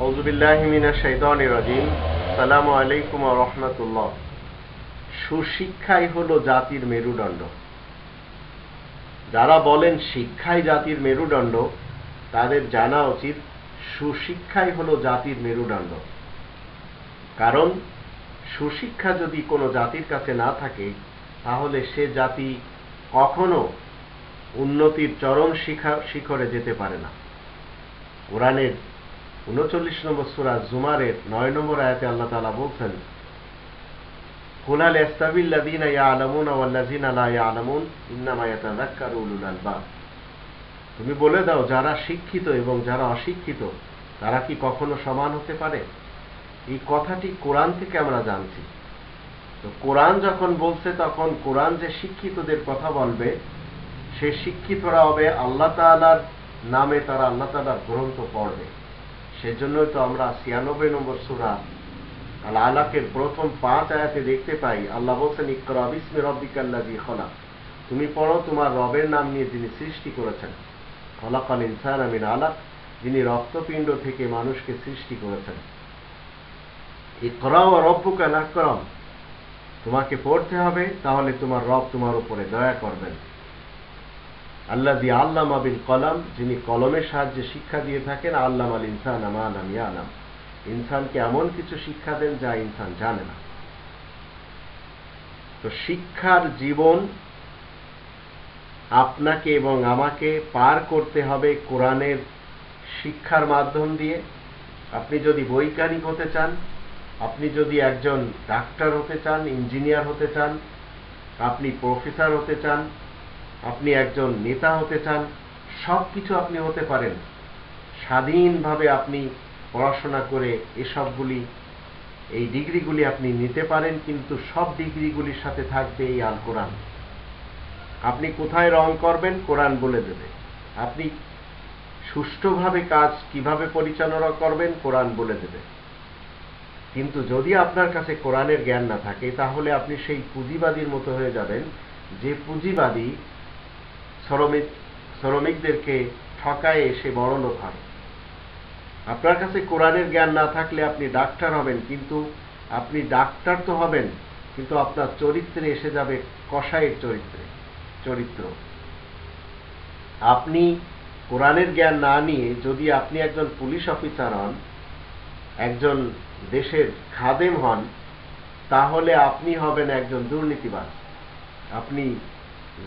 আউযু বিল্লাহি মিনাশ শাইতানির রাজিম। আসসালামু আলাইকুম ওয়া রাহমাতুল্লাহ। সুশিক্ষাই হলো জাতির মেরুদণ্ড। যারা বলেন শিক্ষাই জাতির মেরুদণ্ড, তাদের জানা উচিত সুশিক্ষাই হলো জাতির মেরুদণ্ড। কারণ সুশিক্ষা যদি কোনো জাতির কাছে না থাকে, তাহলে সে জাতি কখনো উন্নতির চরম শিখরে যেতে পারে না। কোরআনের 39 নম্বর সূরা জুমারের 9 নম্বর আয়াতে আল্লাহ তাআলা বলছেন, কুল হাল ইয়াস্তাবিল্লাযীনা ইয়ালামুনা ওয়াল্লাযীনা লা ইয়ালামুন ইন্নামা ইয়াতাযাক্কারু উলুল আলবাব। তুমি বলে দাও, যারা শিক্ষিত এবং যারা অশিক্ষিত তারা কি কখনো সমান হতে পারে? এই কথাটি কোরআন থেকে আমরা জানছি। তো কোরআন যখন বলছে, তখন কোরআন যে শিক্ষিতদের কথা বলবে, সে শিক্ষিতরা হবে আল্লাহ তাআলার নামে, তারা আল্লাহ তাআলার গ্রন্থ পড়বে। সেজন্যই তো আমরা 96 নম্বর সূরা আল আলাকের প্রথম 5 আয়াতে দেখতে পাই, আল্লাহ বলছেন, ইকরা বিসমি রাব্বিকাল্লাযী খলাক। তুমি পড়ো তোমার রবের নাম নিয়ে, যিনি সৃষ্টি করেছেন। খলাকাল ইনসানা মিন আলাক, যিনি রক্তপিণ্ড থেকে মানুষকে সৃষ্টি করেছেন। ইকরা ওয়া রাব্বুকাল আকরাম, তোমাকে পড়তে হবে, তাহলে তোমার রব তোমার উপরে দয়া করবেন। আল্লাযী আল্লামা বিল কলম, যিনি কলমের সাহায্যে শিক্ষা দিয়ে থাকেন। আল্লামাল ইনসানা মা লাম ইয়ালাম, ইনসানকে এমন কিছু শিক্ষা দেন যা ইনসান জানে না। তো শিক্ষার জীবন আপনাকে এবং আমাকে পার করতে হবে কোরআনের শিক্ষার মাধ্যম দিয়ে। আপনি যদি বৈজ্ঞানিক হতে চান, আপনি যদি একজন ডাক্তার হতে চান, ইঞ্জিনিয়ার হতে চান, আপনি প্রফেসর হতে চান, আপনি একজন নেতা হতে চান, সব কিছু আপনি হতে পারেন। স্বাধীনভাবে আপনি পড়াশোনা করে এই ডিগ্রিগুলি আপনি নিতে পারেন, কিন্তু সব ডিগ্রিগুলির সাথে থাকবে এই আল কোরআন। আপনি কোথায় রং করবেন, কোরআন বলে দেবে। আপনি সুষ্ঠুভাবে কাজ কিভাবে পরিচালনা করবেন, কোরআন বলে দেবে। কিন্তু যদি আপনার কাছে কোরআনের জ্ঞান না থাকে, তাহলে আপনি সেই পুঁজিবাদীর মতো হয়ে যাবেন, যে পুঁজিবাদী শ্রমিকদেরকে ঠকায় এসে বড়লোক হয়। আপনার কাছে কোরআনের জ্ঞান না থাকলে আপনি ডাক্তার হবেন, কিন্তু আপনি ডাক্তার তো হবেন, কিন্তু আপনার চরিত্রে এসে যাবে কসাইয়ের চরিত্র। আপনি কোরআনের জ্ঞান না নিয়ে যদি আপনি একজন পুলিশ অফিসার হন, একজন দেশের খাদেম হন, তাহলে আপনি হবেন একজন দুর্নীতিবাজ। আপনি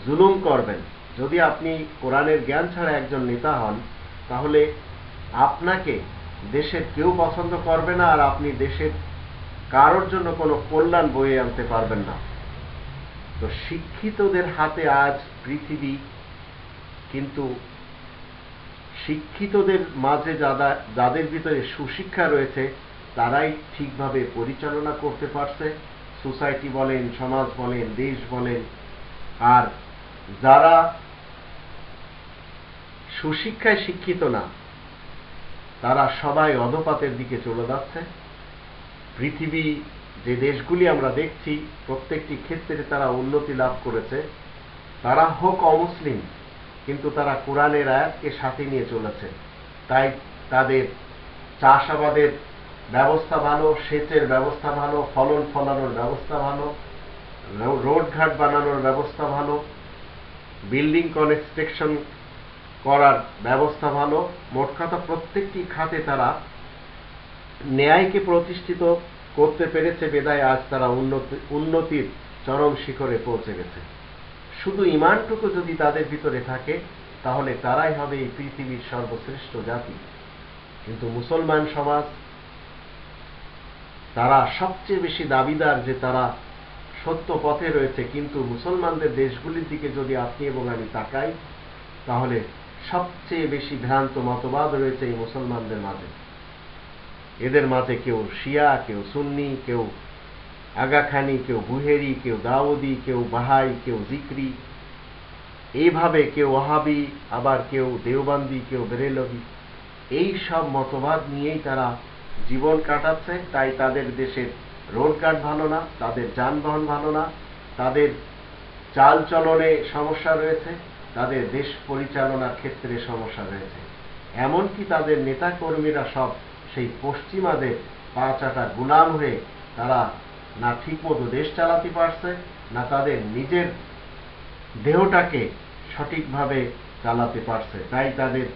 জুলুম করবেন। যদি আপনি কোরআনের জ্ঞান ছাড়া একজন নেতা হন, তাহলে আপনাকে দেশের কেউ পছন্দ করবে না, আর আপনি দেশের কারোর জন্য কোনো কল্যাণ বয়ে আনতে পারবেন না। তো শিক্ষিতদের হাতে আজ পৃথিবী, কিন্তু শিক্ষিতদের মাঝে যাদের ভিতরে সুশিক্ষা রয়েছে, তারাই ঠিকভাবে পরিচালনা করতে পারছে। সোসাইটি বলেন, সমাজ বলেন, দেশ বলেন। আর যারা সুশিক্ষায় শিক্ষিত না, তারা সবাই অধঃপতনের দিকে চলে যাচ্ছে। পৃথিবী যে দেশগুলি আমরা দেখছি, প্রত্যেকটি ক্ষেত্রে তারা উন্নতি লাভ করেছে। তারা হোক অমুসলিম, কিন্তু তারা কোরআনের আয়াতকে সাথে নিয়ে চলেছে। তাই তাদের চাষাবাদের ব্যবস্থা ভালো, সেচের ব্যবস্থা ভালো, ফলন ফলানোর ব্যবস্থা ভালো, রোডঘাট বানানোর ব্যবস্থা ভালো, বিল্ডিং কনস্ট্রাকশন করার ব্যবস্থা ভালো। মোট কথা প্রত্যেকটি খাতে তারা ন্যায়কে প্রতিষ্ঠিত করতে পেরেছে, বিধায় আজ তারা উন্নতির চরম শিখরে পৌঁছে গেছে। শুধু ঈমানটুকু যদি তাদের ভিতরে থাকে, তাহলে তারাই হবে এই পৃথিবীর সর্বশ্রেষ্ঠ জাতি। কিন্তু মুসলমান সমাজ, তারা সবচেয়ে বেশি দাবিদার যে তারা সত্য পথে রয়েছে, কিন্তু মুসলমানদের দেশগুলির দিকে যদি আপনি এবং আমি তাকাই, তাহলে সবচেয়ে বেশি ভ্রান্ত মতবাদ রয়েছে এই মুসলমানদের মাঝে। এদের মাঝে কেউ শিয়া, কেউ সুন্নি, কেউ আগাখানি, কেউ বুহেরি, কেউ দাউদি, কেউ বাহাই, কেউ জিকরি, এইভাবে কেউ ওয়াহাবি, আবার কেউ দেওবন্দি, কেউ বেরেলভি। এই সব মতবাদ নিয়েই তারা জীবন কাটাচ্ছে। তাই তাদের দেশের রোডঘাট ভালো না, তাদের যানবাহন ভালো না, তাদের চাল চলনে সমস্যা রয়েছে, তাদের দেশ পরিচালনার ক্ষেত্রে সমস্যা রয়েছে। এমনকি তাদের নেতা কর্মীরা সব সেই পশ্চিমাদের পা চাটা গুলাম হয়ে তারা না ঠিকমতো দেশ চালাতে পারছে, না তাদের নিজের দেহটাকে সঠিকভাবে চালাতে পারছে। তাই তাদের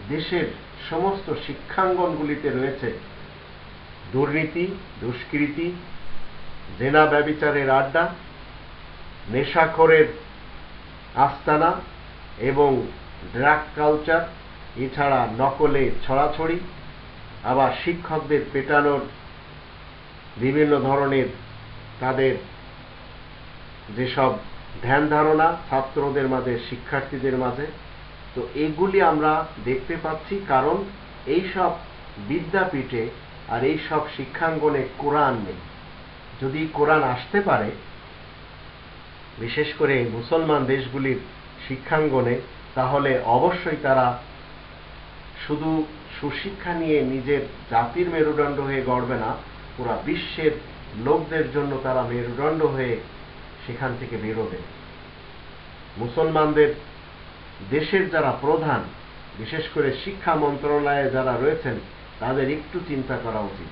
দেশের সমস্ত শিক্ষাঙ্গনগুলিতে রয়েছে দুর্নীতি, দুষ্কৃতি, জেনা ব্যভিচারের আড্ডা, নেশাখোরের আস্তানা এবং ড্রাগ কালচার, এছাড়া নকলে ছড়াছড়ি, আবার শিক্ষকদের পেটানোর বিভিন্ন ধরনের তাদের যেসব ধ্যান ধারণা ছাত্রদের মাঝে, শিক্ষার্থীদের মাঝে। তো এগুলি আমরা দেখতে পাচ্ছি, কারণ এই সব বিদ্যাপীঠে আর এই সব শিক্ষাঙ্গনে কোরআন নেই। যদি কোরআন আসতে পারে, বিশেষ করে মুসলমান দেশগুলির শিক্ষাঙ্গনে, তাহলে অবশ্যই তারা শুধু সুশিক্ষা নিয়ে নিজের জাতির মেরুদণ্ড হয়ে গড়বে না, পুরা বিশ্বের লোকদের জন্য তারা মেরুদণ্ড হয়ে সেখান থেকে বেরোবে। মুসলমানদের দেশের যারা প্রধান, বিশেষ করে শিক্ষা মন্ত্রণালয়ে যারা রয়েছেন, তাদের একটু চিন্তা করা উচিত।